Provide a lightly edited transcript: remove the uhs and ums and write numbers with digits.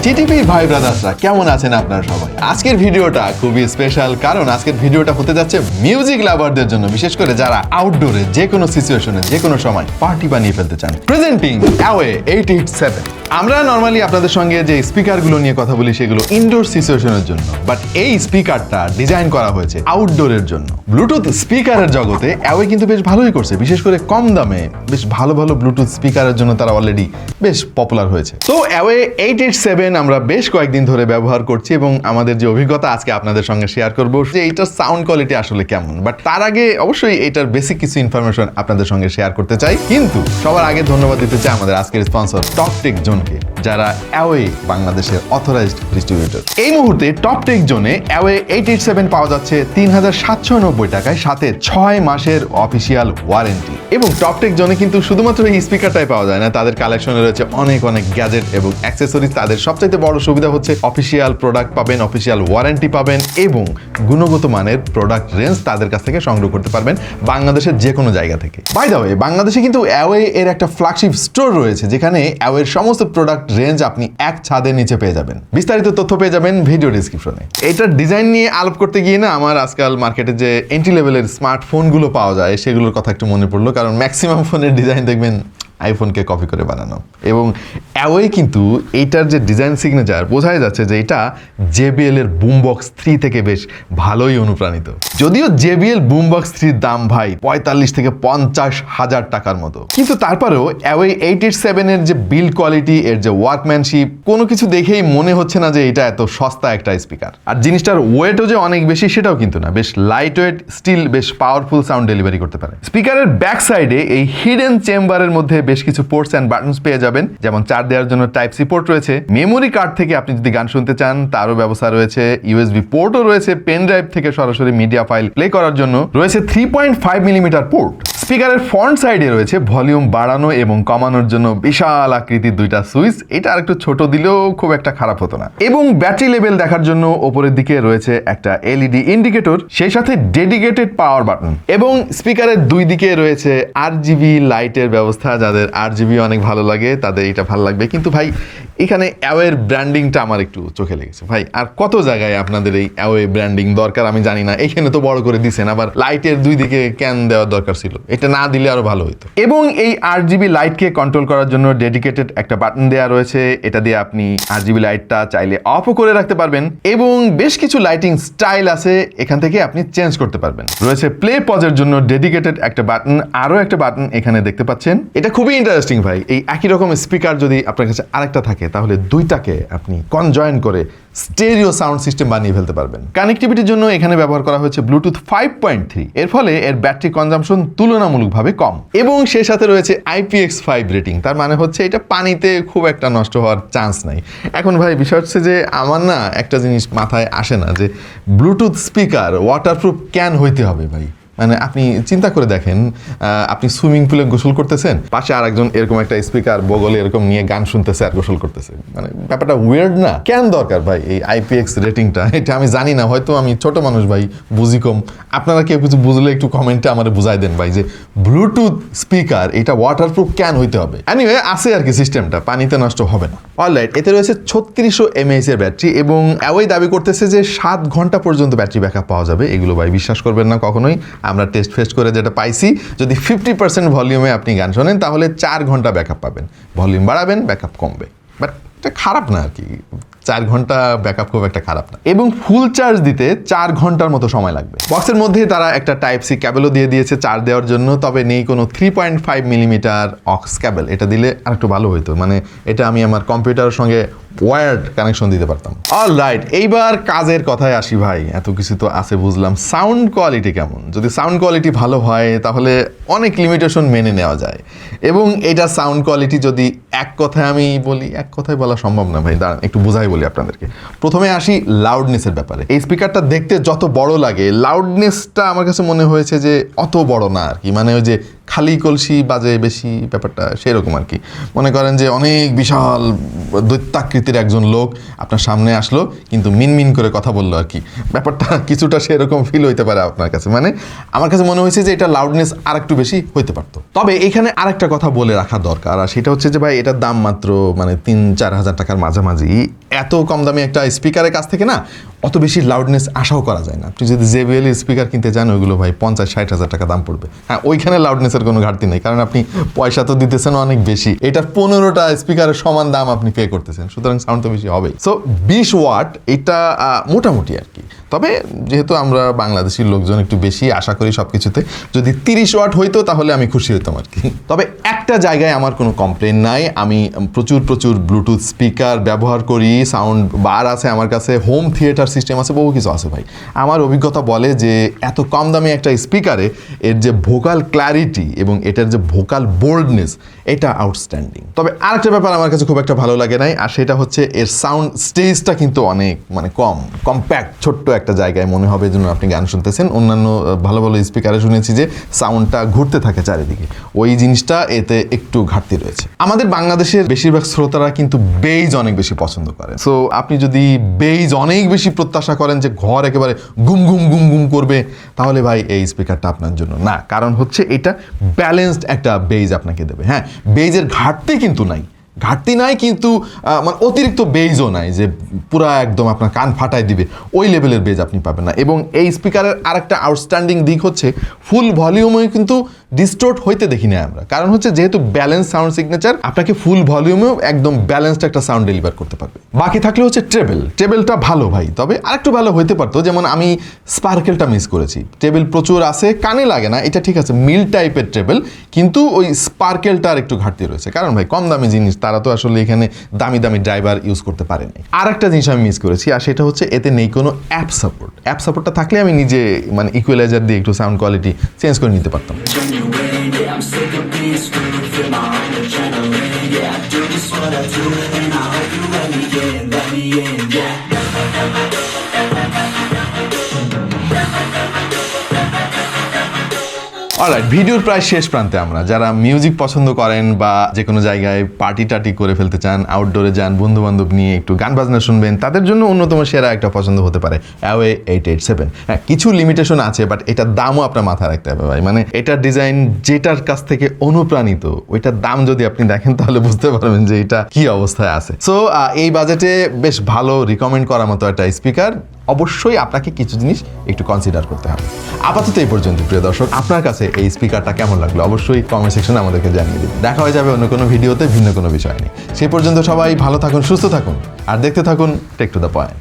TTP ভাই ব্রাদার্সরা কেমন আছেন আপনারা সবাই? আজকের ভিডিওটা খুবই স্পেশাল, কারণ আজকের ভিডিওটা হতে যাচ্ছে মিউজিক লাভারদের জন্য, বিশেষ করে যারা আউটডোরে যে কোনো সিচুয়েশনে যে কোনো সময় পার্টি বানিয়ে ফেলতে চান। Presenting away 887। আমরা নর্মালি আপনাদের সঙ্গে যে স্পিকারগুলো নিয়ে কথা বলি সেগুলো ইনডোর সিচুয়েশনের জন্য, বাট এই স্পিকারটা ডিজাইন করা হয়েছে আউটডোরের জন্য। ব্লুটুথ স্পিকারের জগতে অ্যাওয়ে কিন্তু বেশ ভালোই করছে, বিশেষ করে কম দামে বেশ ভালো ভালো ব্লুটুথ স্পিকারের জন্য তারা অলরেডি বেশ পপুলার হয়েছে। তো অ্যাওয়ে 887 আমরা বেশ কয়েকদিন ধরে ব্যবহার করছি এবং আমাদের যে অভিজ্ঞতা আজকে আপনাদের সঙ্গে শেয়ার করব যে এইটার সাউন্ড কোয়ালিটি আসলে কেমন। বাট তার আগে অবশ্যই এটার বেসিক কিছু ইনফরমেশন আপনাদের সঙ্গে শেয়ার করতে চাই, কিন্তু সবার আগে ধন্যবাদ দিতে চাই আমাদের আজকের স্পন্সর টপটেক জোনকে, যারা অ্যাওয়ে বাংলাদেশের অথরাইজড ডিস্ট্রিবিউটর। এই মুহূর্তে টপটেক জোনে অ্যাওয়ে 887 পাওয়া যাচ্ছে 3790 টাকায়, সাথে 6 মাসের অফিসিয়াল ওয়ারেন্টি। এবং টপটেক জোনে কিন্তু শুধুমাত্র এই স্পিকারটাই পাওয়া যায় না, তাদের কালেকশনে রয়েছে অনেক অনেক গ্যাজেট এবং অ্যাক্সেসরিজ। তাদের সবচাইতে বড় সুবিধা হচ্ছে অফিসিয়াল প্রোডাক্ট পাবেন, অফিসিয়াল ওয়ারেন্টি পাবেন এবং গুণগত মানের প্রোডাক্ট রেঞ্জ তাদের কাছ থেকে সংগ্রহ করতে পারবেন বাংলাদেশের যে কোনো জায়গা থেকে। বাই দ্য ওয়ে, বাংলাদেশে কিন্তু অ্যাওয়ে এর একটা ফ্ল্যাগশিপ স্টোর রয়েছে, যেখানে অ্যাওয়ের সমস্ত প্রোডাক্ট রেঞ্জ আপনি এক ছাদের নিচে পেয়ে যাবেন। বিস্তারিত তথ্য পেয়ে যাবেন ভিডিও ডিসক্রিপশনে। এটার ডিজাইন নিয়ে আলাপ করতে গিয়ে না আমার আজকাল মার্কেটে যে এন্ট্রি লেভেলের স্মার্টফোনগুলো পাওয়া যায় সেগুলোর কথা একটু মনে পড়লো, কারণ ম্যাক্সিমাম ফোনের ডিজাইন দেখবেন আইফোনকে কপি করে বানানো। এবং অ্যাওয়ে কিন্তু এইটার যে ডিজাইন সিগনেচার বোঝাই যাচ্ছে যে এটা JBL এর বুমবক্স 3 থেকে বেশ ভালোই অনুপ্রাণিত। যদিও JBL বুমবক্স 3 দাম ভাই 45 থেকে 50 হাজার টাকার মতো, কিন্তু তারপরেও অ্যাওয়ে 887 এর যে বিল্ড কোয়ালিটি, এর যে ওয়ার্কম্যানশিপ, কোনো কিছু দেখেই মনে হচ্ছে না যে এটা এত সস্তা একটা স্পিকার। আর জিনিসটার ওয়েটও যে অনেক বেশি সেটাও কিন্তু না, বেশ লাইট ওয়েট, স্টিল বেশ পাওয়ারফুল সাউন্ড ডেলিভারি করতে পারে। স্পিকারের ব্যাক সাইডে এই হিডেন চেম্বারের মধ্যে বেশ কিছু পোর্টস অ্যান্ড বাটনস পেয়ে যাবেন, যেমন চার্জ দেওয়ার জন্য টাইপ সি পোর্ট রয়েছে, মেমোরি কার্ড থেকে আপনি যদি গান শুনতে চান তারও ব্যবস্থা রয়েছে, USB পোর্টও রয়েছে, পেন ড্রাইভ থেকে সরাসরি মিডিয়া ফাইল প্লে করার জন্য রয়েছে 3.5 মিলিমিটার পোর্ট। স্পিকারের ফ্রন্ট সাইডে রয়েছে ভলিউম বাড়ানো এবং কমানোর জন্য বিশাল আকৃতির দুইটা সুইচ, এটা আর একটু ছোট দিলেও খুব একটা খারাপ হতো না। এবং ব্যাটারি লেভেল দেখার জন্য ওপরের দিকে রয়েছে একটা LED ইন্ডিকেটর, সেই সাথে ডেডিকেটেড পাওয়ার বাটন। এবং স্পিকারের দুই দিকে রয়েছে RGB লাইটের ব্যবস্থা। যাদের RGB অনেক ভালো লাগে তাদের এটা ভালো লাগবে, কিন্তু ভাই এখানে অ্যাওয়ের ব্র্যান্ডিংটা আমার একটু চোখে লেগেছে। ভাই আর কত জায়গায় আপনাদের এই অ্যাওয়ে ব্র্যান্ডিং দরকার আমি জানি না, এখানে তো বড় করে দিছেন, আবার লাইটের দুই দিকে ক্যান দেওয়ার দরকার ছিল, এটা না দিলে আরো ভালো হতো। এবং এই RGB লাইটকে কন্ট্রোল করার জন্য ডেডিকেটেড একটা বাটন দেওয়া রয়েছে, এটা দিয়ে আপনি RGB লাইটটা চাইলে অফও করে রাখতে পারবেন এবং বেশ কিছু লাইটিং স্টাইল আছে, এখান থেকে আপনি চেঞ্জ করতে পারবেন। রয়েছে প্লে পজের জন্য ডেডিকেটেড একটা বাটন, আরো একটা বাটন এখানে দেখতে পাচ্ছেন। এটা খুবই ইন্টারেস্টিং ভাই, এই একই রকম স্পিকার যদি আপনার কাছে আরেকটা থাকে তাহলে দুইটাকে আপনি কনজয়েন করে স্টেরিও সাউন্ড সিস্টেম বানিয়ে ফেলতে পারবেন। কানেক্টিভিটির জন্য এখানে ব্যবহার করা হয়েছে ব্লুটুথ 5.3, এর ফলে এর ব্যাটারি কনজাম্পশন তুলনামূলকভাবে কম এবং সেই সাথে রয়েছে IPX5 রেটিং, তার মানে হচ্ছে এটা পানিতে খুব একটা নষ্ট হওয়ার চান্স নাই। এখন ভাই বিষয় হচ্ছে যে আমার না একটা জিনিস মাথায় আসে না যে ব্লুটুথ স্পিকার ওয়াটারপ্রুফ ক্যান হইতে হবে ভাই। মানে আপনি চিন্তা করে দেখেন, আপনি সুইমিং পুলে গোসল করতেছেন, পাশে আরেকজন এরকম একটা স্পিকার বগলে এরকম নিয়ে গান শুনতেছে আর গোসল করতেছে, মানে ব্যাপারটা উইয়ার্ড না? কেন দরকার ভাই এই IPX রেটিংটা? এটা আমি জানি না, হয়তো আমি ছোট মানুষ ভাই, বুঝি কম। আপনারা কেউ কিছু বুঝলে একটু কমেন্টে আমার বুঝাই দেন ভাই যে ব্লুটুথ স্পিকার এটা ওয়াটারপ্রুফ ক্যান হইতে হবে। এনিওয়ে আছে আর কি সিস্টেমটা, পানিতে নষ্ট হবে না। অলরাইট, এতে রয়েছে 3600 mAh এর ব্যাটারি এবং অ্যাওয়ে দাবি করতেছে যে 7 ঘন্টা পর্যন্ত ব্যাটারি ব্যাকআপ পাওয়া যাবে। এগুলো ভাই বিশ্বাস করবেন না কখনোই, আমরা টেস্ট ফেস্ট করে যেটা পাইছি, যদি 50% ভলিউমে আপনি গান শোনেন তাহলে 4 ঘন্টা ব্যাকআপ পাবেন, ভলিউম বাড়াবেন ব্যাকআপ কমবে, বাট এটা খারাপ না আর কি, 4 ঘন্টা ব্যাকআপ খুব একটা খারাপ না। এবং ফুল চার্জ দিতে 4 ঘন্টার মতো সময় লাগবে। বক্সের মধ্যে তারা একটা টাইপ সি ক্যাবেলও দিয়ে দিয়েছে চার্জ দেওয়ার জন্য, তবে নেই কোনো 3.5 মিলিমিটার অক্স ক্যাবেল, এটা দিলে আর একটু ভালো হইতো, মানে এটা আমি আমার কম্পিউটারের সঙ্গে ওয়্যার্ড কানেকশন দিতে পারতাম। অলরাইট, এইবার কাজের কথায় আসি ভাই, এত কিছু তো আছে বুঝলাম, সাউন্ড কোয়ালিটি কেমন? যদি সাউন্ড কোয়ালিটি ভালো হয় তাহলে অনেক লিমিটেশন মেনে নেওয়া যায়। এবং এটা সাউন্ড কোয়ালিটি যদি এক কথায় আমি বলি, এক কথায় বলা সম্ভব না ভাই, দাঁড়ান একটু বুঝাই বলি আপনাদেরকে। প্রথমে আসি লাউডনেসের ব্যাপারে। এই স্পিকারটা দেখতে যত বড় লাগে, লাউডনেসটা আমার কাছে মনে হয়েছে যে অত বড় না আর কি, মানে ওই যে খালি কলসি বাজে বেশি, ব্যাপারটা সেরকম আর কি। মনে করেন যে অনেক বিশাল দৈত্যাকৃতির একজন লোক আপনার সামনে আসলো কিন্তু মিনমিন করে কথা বললো আর কি, ব্যাপারটা কিছুটা সেরকম ফিল হইতে পারে আপনার কাছে। মানে আমার কাছে মনে হয়েছে যে এটা লাউডনেস আর একটু বেশি হইতে পারতো। তবে এখানে আরেকটা কথা বলে রাখা দরকার, আর সেটা হচ্ছে যে ভাই এটার দাম মাত্র মানে 3-4 হাজার টাকার মাঝামাঝি। এত কম দামি একটা স্পিকারের কাছ থেকে না অত বেশি লাউডনেস আশাও করা যায় না। আপনি যদি JBL স্পিকার কিনতে চান ওইগুলো ভাই 50-60 হাজার টাকা দাম পড়বে। হ্যাঁ, ওইখানে লাউডনেসের কোনো ঘাটতি নেই, কারণ আপনি পয়সা তো দিতেছেন অনেক বেশি, এটার 15টা স্পিকারের সমান দাম আপনি পে করতেছেন, সুতরাং সাউন্ড তো বেশি হবেই। সো 20 ওয়াট এটা মোটামুটি আর কি। তবে যেহেতু আমরা বাংলাদেশি লোকজন একটু বেশি আশা করি সব কিছুতে, যদি 30 ওয়াট হইতো তাহলে আমি খুশি হইতাম আর কি। তবে একটা জায়গায় আমার কোনো কমপ্লেন নাই, আমি প্রচুর ব্লুটুথ স্পিকার ব্যবহার করি, সাউন্ড বার আছে আমার কাছে, হোম থিয়েটার সিস্টেম আছে, বহু কিছু আছে ভাই। আমার অভিজ্ঞতা বলে যে এত কম দামি একটা স্পিকারে এর যে ভোকাল ক্ল্যারিটি এবং এটার যে ভোকাল বোল্ডনেস এটা আউটস্ট্যান্ডিং। তবে আরেকটা ব্যাপার আমার কাছে খুব একটা ভালো লাগে নাই, আর সেটা হচ্ছে এর সাউন্ড স্টেজটা কিন্তু অনেক মানে কম্প্যাক্ট, ছোট্ট একটা জায়গায় মনে হবে যেন আপনি গান শুনতেছেন। অন্যান্য ভালো স্পিকারে শুনেছি যে সাউন্ডটা ঘুরতে থাকে চারিদিকে, ওই জিনিসটা এতে একটু ঘাটতি রয়েছে। আমাদের বাংলাদেশের বেশিরভাগ শ্রোতারা কিন্তু বেইজ অনেক বেশি পছন্দ করে। সো আপনি যদি বেইজ অনেক বেশি প্রত্যাশা করেন যে ঘর একেবারে গুম গুম করবে, তাহলে ভাই এই স্পিকারটা আপনার জন্য না। কারণ হচ্ছে এটা ব্যালেন্সড একটা বেইজ আপনাকে দেবে। হ্যাঁ, বেইজের ঘাটতি নাই, কিন্তু মানে অতিরিক্ত বেইজও নাই যে পুরা একদম আপনার কান ফাটাই দিবে, ওই লেভেলের বেজ আপনি পাবেন না। এবং এই স্পিকারের আরেকটা আউটস্ট্যান্ডিং দিক হচ্ছে ফুল ভলিউমে কিন্তু ডিস্টোর্ট হইতে দেখি না আমরা, কারণ হচ্ছে যেহেতু ব্যালেন্স সাউন্ড সিগনেচার, আপনাকে ফুল ভলিউমেও একদম ব্যালেন্সড একটা সাউন্ড ডেলিভার করতে পারবে। বাকি থাকলে হচ্ছে ট্রেবেলটা ভালো ভাই, তবে আরেকটু ভালো হইতে পারতো। যেমন আমি স্পার্কেলটা মিস করেছি, ট্রেবেল প্রচুর আছে, কানে লাগে না, এটা ঠিক আছে, মিল টাইপের ট্রেবেল, কিন্তু ওই স্পার্কেলটার একটু ঘাটতি রয়েছে। কারণ ভাই কম দামি জিনিস, তারা তো আসলে এখানে দামি ড্রাইভার ইউজ করতে পারেনি। আর একটা জিনিস আমি মিস করেছি, আর সেটা হচ্ছে এতে নেই কোনো অ্যাপ সাপোর্টটা থাকলে আমি নিজে মানে ইকুয়ালাইজার দিয়ে একটু সাউন্ড কোয়ালিটি চেঞ্জ করে নিতে পারতাম। Yeah, I'm sick of being screwed, feel my own adrenaline. Yeah, I do just what I do, and I hope you let me in, yeah. Alright, ভিডিওর প্রায় শেষ প্রান্তে আমরা। যারা মিউজিক পছন্দ করেন বা যে কোনো জায়গায় পার্টি করে ফেলতে চান, আউটডোরে যান, বন্ধু বান্ধব নিয়ে একটু গান বাজনা শুনবেন, তাদের জন্য অন্যতম সেরা একটা পছন্দ হতে পারে অ্যাওয়ে 887। হ্যাঁ, কিছু লিমিটেশন আছে, বাট এটার দামও আপনার মাথায় রাখতে হবে ভাই। মানে এটার ডিজাইন যেটার কাছ থেকে অনুপ্রাণিত, ওইটার দাম যদি আপনি দেখেন তাহলে বুঝতে পারবেন যে এটা কি অবস্থায় আছে। সো এই বাজেটে বেশ ভালো রিকমেন্ড করার মতো একটা স্পিকার। অবশ্যই আপনাকে কিছু জিনিস একটু কনসিডার করতে হবে। আপাতত এই পর্যন্ত প্রিয় দর্শক, আপনার কাছে এই স্পিকারটা কেমন লাগলো অবশ্যই কমেন্ট সেকশনে আমাদেরকে জানিয়ে দিন। দেখা হয়ে যাবে অন্য কোনো ভিডিওতে ভিন্ন কোনো বিষয় নিয়ে। সেই পর্যন্ত সবাই ভালো থাকুন, সুস্থ থাকুন, আর দেখতে থাকুন টেক টু দ্য পয়েন্ট।